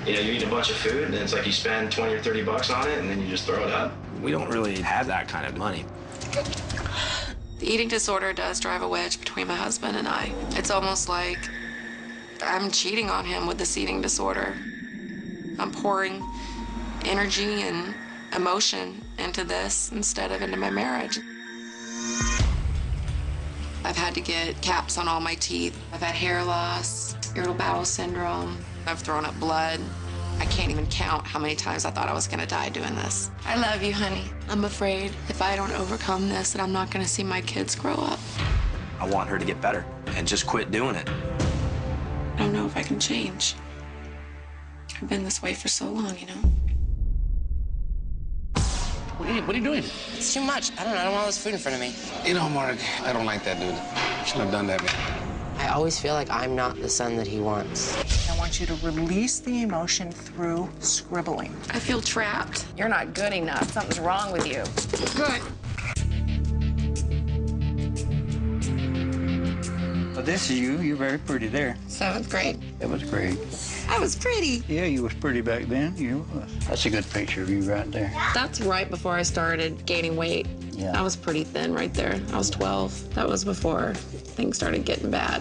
You know, you eat a bunch of food, and it's like you spend 20 or 30 bucks on it, and then you just throw it up. We don't really have that kind of money. The eating disorder does drive a wedge between my husband and I. It's almost like I'm cheating on him with this eating disorder. I'm pouring energy and emotion into this instead of into my marriage. I've had to get caps on all my teeth. I've had hair loss, irritable bowel syndrome. I've thrown up blood. I can't even count how many times I thought I was gonna die doing this. I love you, honey. I'm afraid if I don't overcome this, that I'm not gonna see my kids grow up. I want her to get better and just quit doing it. I don't know if I can change. I've been this way for so long, you know? What are you doing? It's too much. I don't want all this food in front of me. You know, Mark, I don't like that dude. Shouldn't have done that, man. I always feel like I'm not the son that he wants. I want you to release the emotion through scribbling. I feel trapped. You're not good enough. Something's wrong with you. Good. Well, this is you. You're very pretty there. 7th grade. That was great. I was pretty. Yeah, you was pretty back then. You was. That's a good picture of you right there. That's right before I started gaining weight. Yeah. I was pretty thin right there. I was 12. That was before things started getting bad.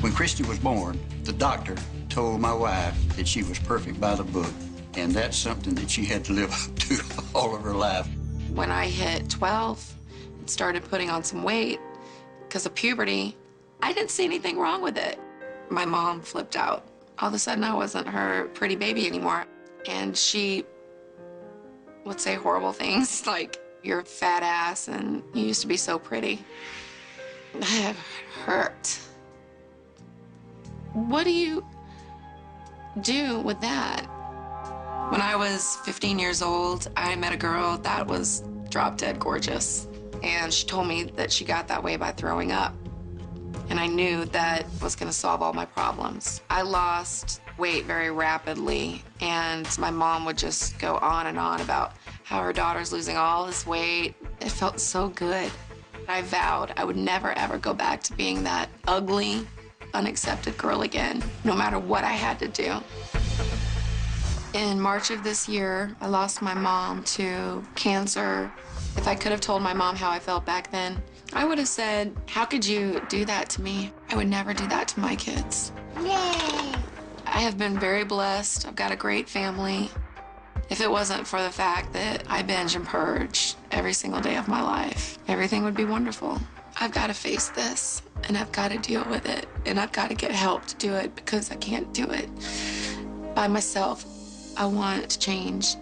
When Christy was born, the doctor told my wife that she was perfect by the book, and that's something that she had to live up to all of her life. When I hit 12 and started putting on some weight because of puberty, I didn't see anything wrong with it. My mom flipped out. All of a sudden, I wasn't her pretty baby anymore. And she would say horrible things like, "You're a fat ass, and you used to be so pretty." It hurt. What do you do with that? When I was 15 years old, I met a girl that was drop-dead gorgeous. And she told me that she got that way by throwing up. And I knew that was gonna solve all my problems. I lost weight very rapidly, and my mom would just go on and on about how her daughter's losing all this weight. It felt so good. I vowed I would never, ever go back to being that ugly, unaccepted girl again, no matter what I had to do. In March of this year, I lost my mom to cancer. If I could have told my mom how I felt back then, I would have said, "How could you do that to me? I would never do that to my kids." Yay! I have been very blessed. I've got a great family. If it wasn't for the fact that I binge and purge every single day of my life, everything would be wonderful. I've got to face this, and I've got to deal with it, and I've got to get help to do it because I can't do it by myself. I want to change.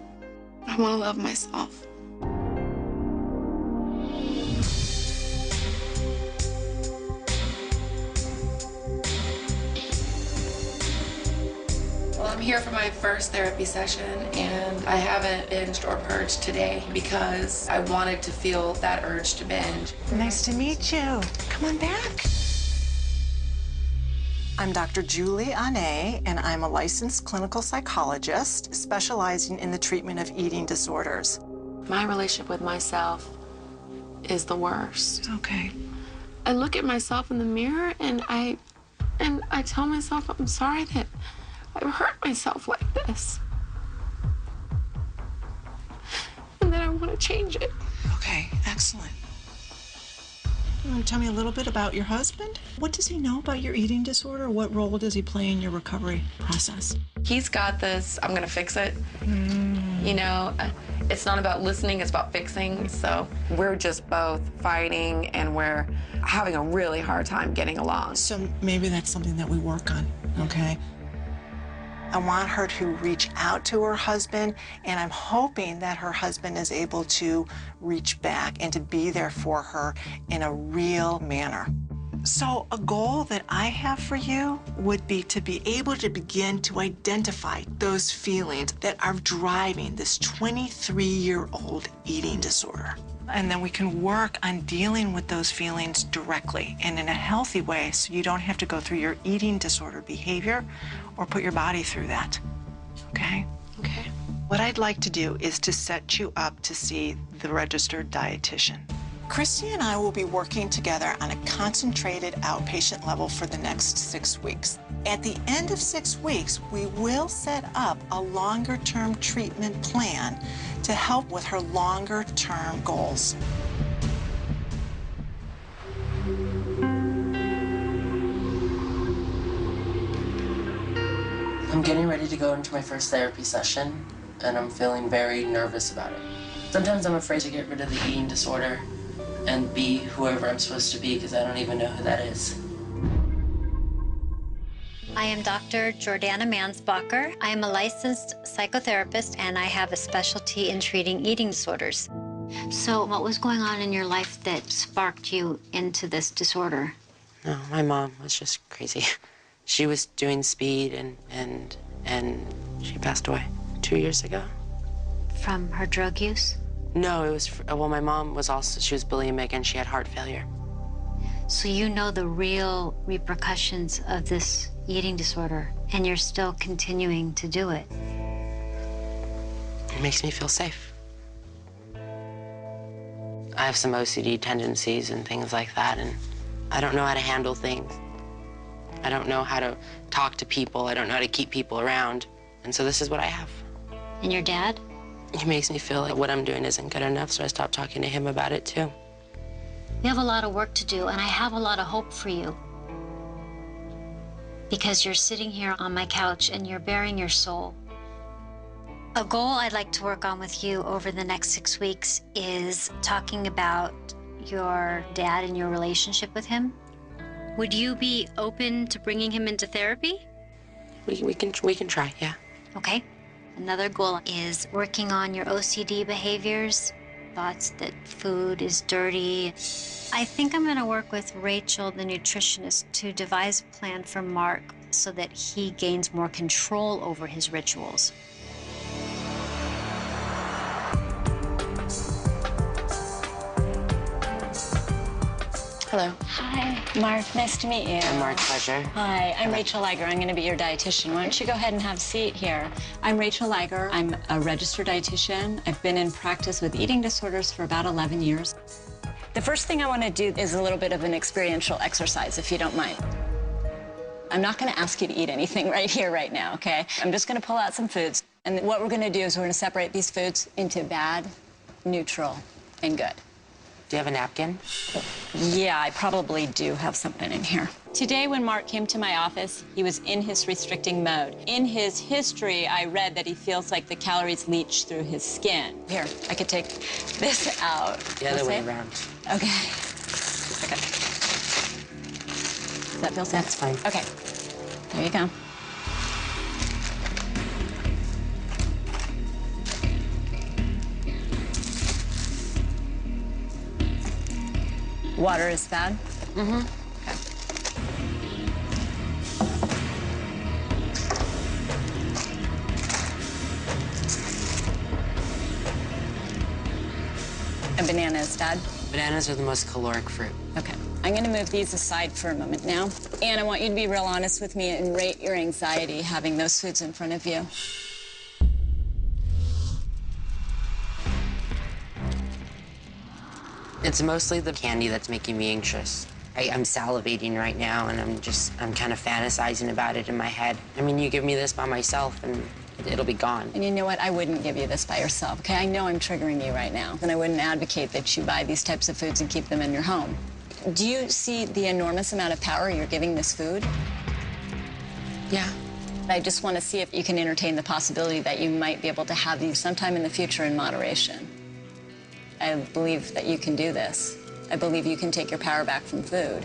I want to love myself. Well, I'm here for my first therapy session, and I haven't binged or purged today because I wanted to feel that urge to binge. Nice to meet you. Come on back. I'm Dr. Julie Ane, and I'm a licensed clinical psychologist specializing in the treatment of eating disorders. My relationship with myself is the worst. Okay. I look at myself in the mirror, and I tell myself I'm sorry that I've hurt myself like this. And that I want to change it. Okay, excellent. You want to tell me a little bit about your husband? What does he know about your eating disorder? What role does he play in your recovery process? He's got this, I'm gonna fix it. You know, it's not about listening, it's about fixing. So we're just both fighting, and we're having a really hard time getting along. So maybe that's something that we work on, okay? I want her to reach out to her husband, and I'm hoping that her husband is able to reach back and to be there for her in a real manner. So a goal that I have for you would be to be able to begin to identify those feelings that are driving this 23-year-old eating disorder. And then we can work on dealing with those feelings directly and in a healthy way, so you don't have to go through your eating disorder behavior or put your body through that, okay? Okay. What I'd like to do is to set you up to see the registered dietitian. Christy and I will be working together on a concentrated outpatient level for the next 6 weeks. At the end of 6 weeks, we will set up a longer-term treatment plan to help with her longer-term goals. I'm getting ready to go into my first therapy session, and I'm feeling very nervous about it. Sometimes I'm afraid to get rid of the eating disorder and be whoever I'm supposed to be because I don't even know who that is. I am Dr. Jordana Mansbacher. I am a licensed psychotherapist, and I have a specialty in treating eating disorders. So what was going on in your life that sparked you into this disorder? No, my mom was just crazy. She was doing speed, and she passed away 2 years ago. From her drug use? No, it was, well, my mom was also, she was bulimic and she had heart failure. So you know the real repercussions of this eating disorder, and you're still continuing to do it. It makes me feel safe. I have some OCD tendencies and things like that, and I don't know how to handle things. I don't know how to talk to people. I don't know how to keep people around. And so this is what I have. And your dad? He makes me feel like what I'm doing isn't good enough, so I stopped talking to him about it, too. We have a lot of work to do, and I have a lot of hope for you. Because you're sitting here on my couch and you're bearing your soul. A goal I'd like to work on with you over the next 6 weeks is talking about your dad and your relationship with him. Would you be open to bringing him into therapy? We can try, yeah. Okay. Another goal is working on your OCD behaviors, thoughts that food is dirty. I think I'm going to work with Rachel, the nutritionist, to devise a plan for Mark so that he gains more control over his rituals. Hello. Hi, Mark. Nice to meet you. I'm Mark, pleasure. Hi, I'm Rachel Liger. I'm going to be your dietitian. Why don't you go ahead and have a seat here? I'm Rachel Liger. I'm a registered dietitian. I've been in practice with eating disorders for about 11 years. The first thing I want to do is a little bit of an experiential exercise, if you don't mind. I'm not going to ask you to eat anything right here, right now, okay? I'm just going to pull out some foods. And what we're going to do is we're going to separate these foods into bad, neutral, and good. Do you have a napkin? Yeah, I probably do have something in here. Today, when Mark came to my office, he was in his restricting mode. In his history, I read that he feels like the calories leach through his skin. Here, I could take this out. The other way around. Okay. Okay. Does that feel safe? That's fine. Okay. There you go. Water is bad? Mm-hmm. Okay. A banana is bad? Bananas are the most caloric fruit. Okay. I'm going to move these aside for a moment now. And I want you to be real honest with me and rate your anxiety having those foods in front of you. It's mostly the candy that's making me anxious. I'm salivating right now, and I'm kind of fantasizing about it in my head. I mean, you give me this by myself, and it'll be gone. And you know what? I wouldn't give you this by yourself, okay? I know I'm triggering you right now, and I wouldn't advocate that you buy these types of foods and keep them in your home. Do you see the enormous amount of power you're giving this food? Yeah. I just want to see if you can entertain the possibility that you might be able to have these sometime in the future in moderation. I believe that you can do this. I believe you can take your power back from food.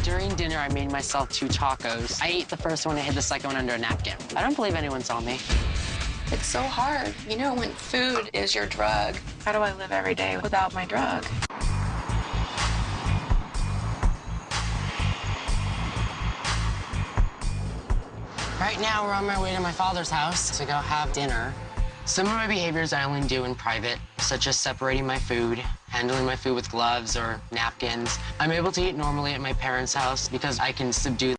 During dinner, I made myself 2 tacos. I ate the first one and hid the second one under a napkin. I don't believe anyone saw me. It's so hard. You know, when food is your drug, how do I live every day without my drug? Right now, we're on my way to my father's house to go have dinner. Some of my behaviors I only do in private, such as separating my food, handling my food with gloves or napkins. I'm able to eat normally at my parents' house because I can subdue